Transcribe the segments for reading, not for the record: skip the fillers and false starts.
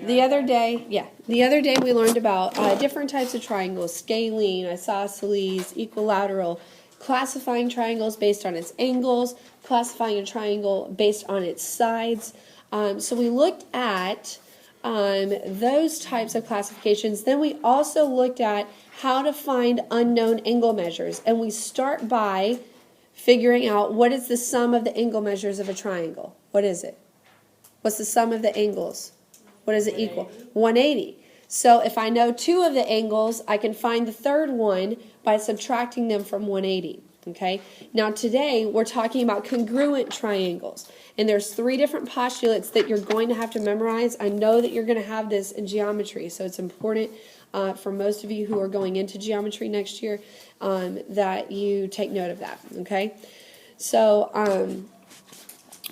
the other day we learned about different types of triangles: scalene, isosceles, equilateral, classifying triangles based on its angles, classifying a triangle based on its sides. So we looked at those types of classifications. Then we also looked at how to find unknown angle measures, and we start by figuring out what is the sum of the angle measures of a triangle. What is it? What's the sum of the angles? What does it equal? 180. So if I know two of the angles, I can find the third one by subtracting them from 180. Okay? Now today we're talking about congruent triangles. And there's 3 different postulates that you're going to have to memorize. I know that you're going to have this in geometry, so it's important for most of you who are going into geometry next year that you take note of that. Okay? So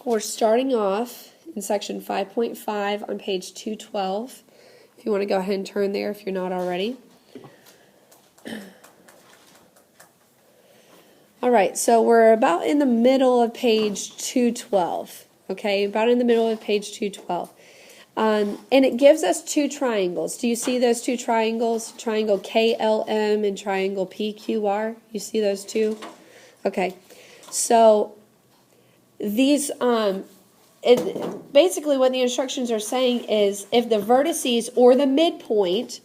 we're starting off in section 5.5 on page 212. If you want to go ahead and turn there if you're not already. All right, so we're about in the middle of page 212, okay, about in the middle of page 212. And it gives us 2 triangles. Do you see those 2 triangles? Triangle KLM and triangle PQR. You see those 2? Okay, so these, basically what the instructions are saying is if the vertices or the midpoint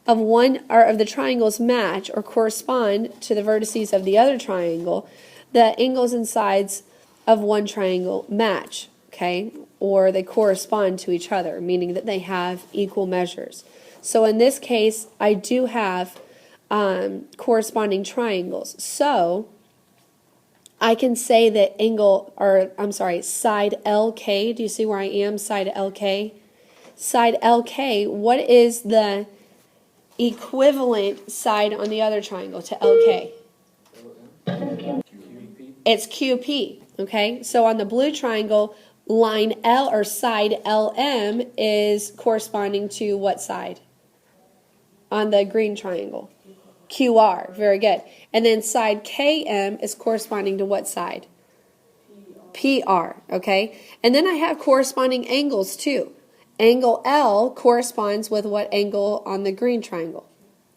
of one or of the triangles match or correspond to the vertices of the other triangle, the angles and sides of one triangle match, okay? Or they correspond to each other, meaning that they have equal measures. So in this case, I do have corresponding triangles. So I can say that side LK, do you see where I am, side LK? Side LK, what is the equivalent side on the other triangle to LK? It's QP, okay? So on the blue triangle, line L or side LM is corresponding to what side? On the green triangle? QR, very good. And then side KM is corresponding to what side? PR, okay? And then I have corresponding angles too. Angle L corresponds with what angle on the green triangle?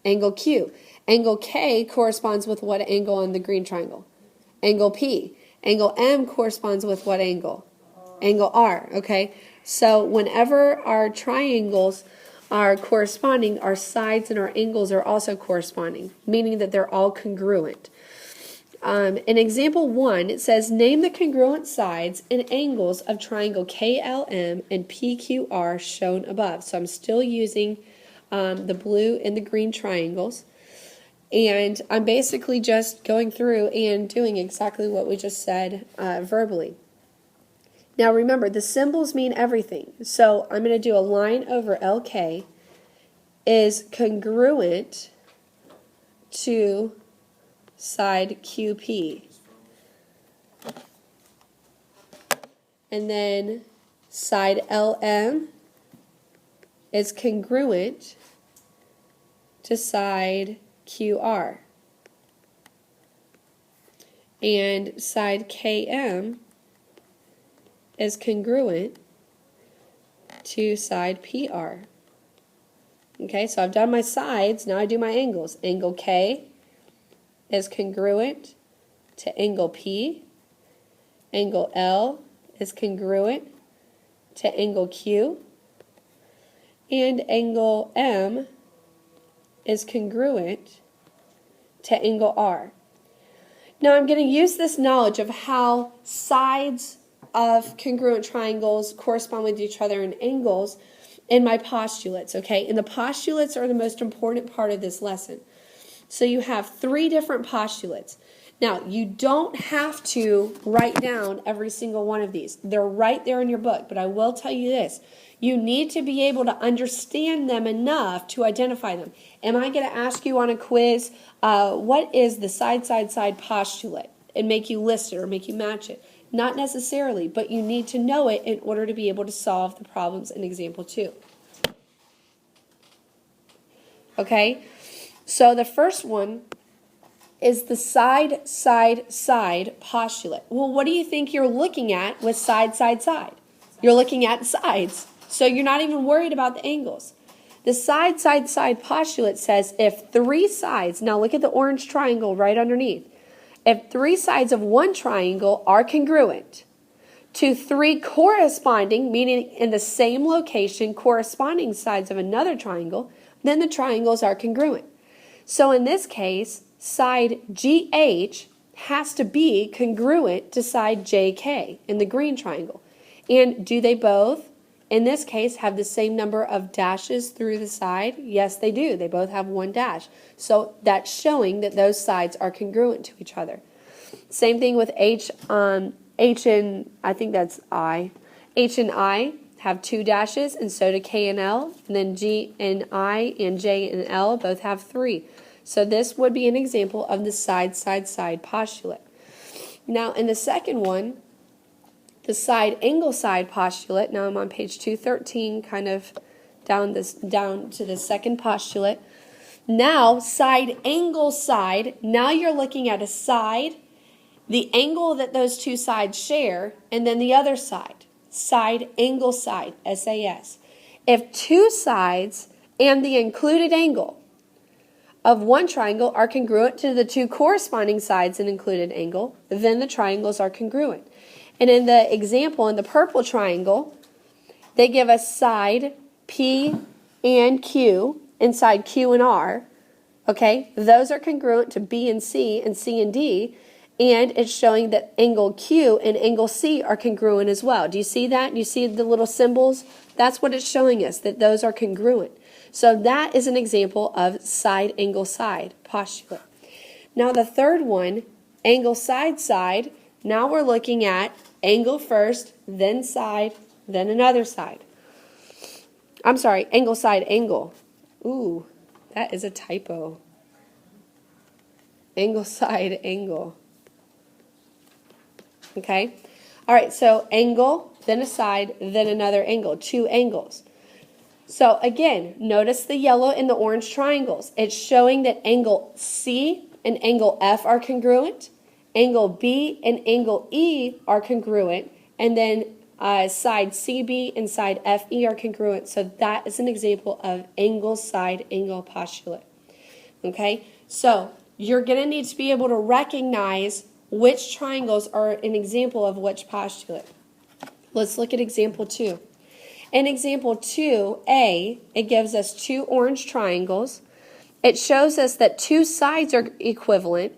Angle Q. Angle K corresponds with what angle on the green triangle? Angle P. Angle M corresponds with what angle? Angle R, okay? So whenever our triangles are corresponding, our sides and our angles are also corresponding, meaning that they're all congruent. In example 1, it says, name the congruent sides and angles of triangle KLM and PQR shown above. So I'm still using the blue and the green triangles. And I'm basically just going through and doing exactly what we just said verbally. Now remember, the symbols mean everything. So I'm going to do a line over LK is congruent to side QP. And then side LM is congruent to side QR. And side KM is congruent to side PR. Okay, so I've done my sides, now I do my angles. Angle K is congruent to angle P. Angle L is congruent to angle Q. And angle M is congruent to angle R. Now I'm going to use this knowledge of how sides of congruent triangles correspond with each other in angles in my postulates, okay? And the postulates are the most important part of this lesson. So you have 3 different postulates. Now, you don't have to write down every single one of these. They're right there in your book, but I will tell you this. You need to be able to understand them enough to identify them. Am I going to ask you on a quiz, what is the side postulate, and make you list it or make you match it? Not necessarily, but you need to know it in order to be able to solve the problems in example 2. Okay? So the first one is the side postulate. Well, what do you think you're looking at with side? You're looking at sides. So you're not even worried about the angles. The side, side, side postulate says if three sides, now look at the orange triangle right underneath. If three sides of one triangle are congruent to three corresponding, meaning in the same location, corresponding sides of another triangle, then the triangles are congruent. So in this case, side GH has to be congruent to side JK in the green triangle. And do they both, in this case, have the same number of dashes through the side? Yes, they do. They both have one dash. So that's showing that those sides are congruent to each other. Same thing with H and I think that's I. H and I have two dashes, and so do K and L. And then G and I and J and L both have three. So this would be an example of the side, side, side postulate. Now in the second one, the side angle side postulate, now I'm on page 213, kind of down to the second postulate. Now side angle side, now you're looking at a side, the angle that those two sides share, and then the other side. Side angle side, SAS. If two sides and the included angle of one triangle are congruent to the two corresponding sides and included angle, then the triangles are congruent. And in the example, in the purple triangle, they give us side P and Q, and side Q and R. Okay, those are congruent to B and C and D, and it's showing that angle Q and angle C are congruent as well. Do you see that? You see the little symbols? That's what it's showing us, that those are congruent. So that is an example of side angle side postulate. Now the third one, angle side side, now we're looking at angle first, then side, then another side. I'm sorry, angle side angle. Ooh, that is a typo. Angle side angle. Okay? All right, so angle, then a side, then another angle, two angles. So again, notice the yellow and the orange triangles. It's showing that angle C and angle F are congruent, angle B and angle E are congruent, and then side CB and side FE are congruent. So that is an example of angle side angle postulate. Okay, so you're going to need to be able to recognize which triangles are an example of which postulate. Let's look at example 2. In example 2A, it gives us two orange triangles. It shows us that two sides are equivalent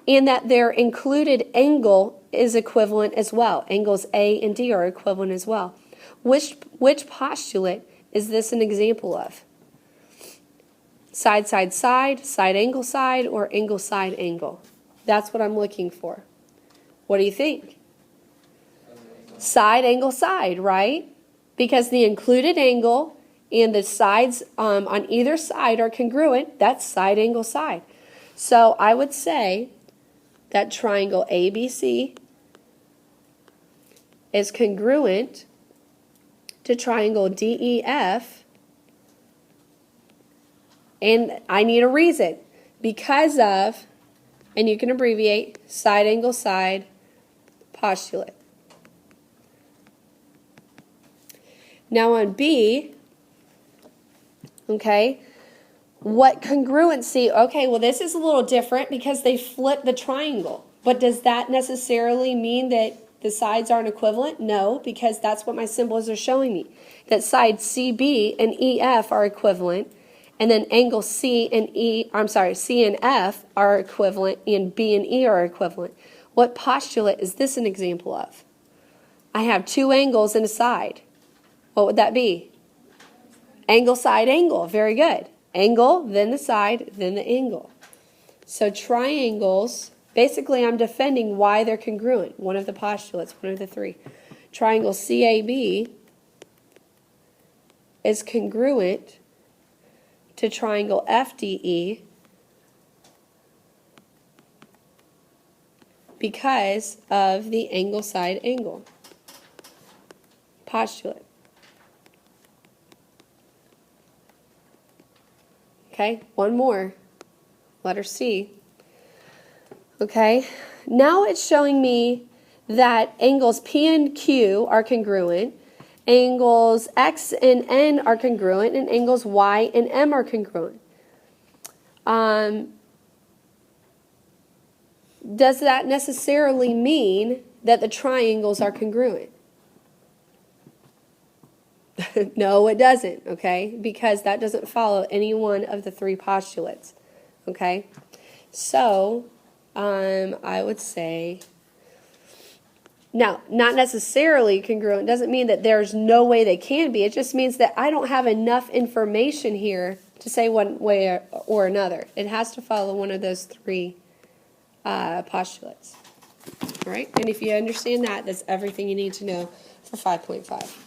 and that their included angle is equivalent as well. Angles A and D are equivalent as well. Which postulate is this an example of? Side, side, side, side, angle, or angle, side, angle? That's what I'm looking for. What do you think? Side, angle, side, right? Because the included angle and the sides on either side are congruent. That's side, angle, side. So I would say that triangle ABC is congruent to triangle DEF, and I need a reason. Because of, and you can abbreviate, side, angle, side postulate. Now on B, okay, what congruency? Okay, well this is a little different because they flip the triangle. But does that necessarily mean that the sides aren't equivalent? No, because that's what my symbols are showing me. That side CB and EF are equivalent, and then angle C and F are equivalent, and B and E are equivalent. What postulate is this an example of? I have two angles and a side. What would that be? Angle, side, angle. Very good. Angle, then the side, then the angle. So triangles, basically I'm defending why they're congruent. One of the postulates, one of the three. Triangle CAB is congruent to triangle FDE because of the angle, side, angle postulate. Okay, one more. Letter C. Okay, now it's showing me that angles P and Q are congruent, angles X and N are congruent, and angles Y and M are congruent. Does that necessarily mean that the triangles are congruent? No, it doesn't, okay? Because that doesn't follow any one of the three postulates, okay? So, I would say, now, not necessarily congruent doesn't mean that there's no way they can be. It just means that I don't have enough information here to say one way or another. It has to follow one of those three postulates. All right? And if you understand that, that's everything you need to know for 5.5.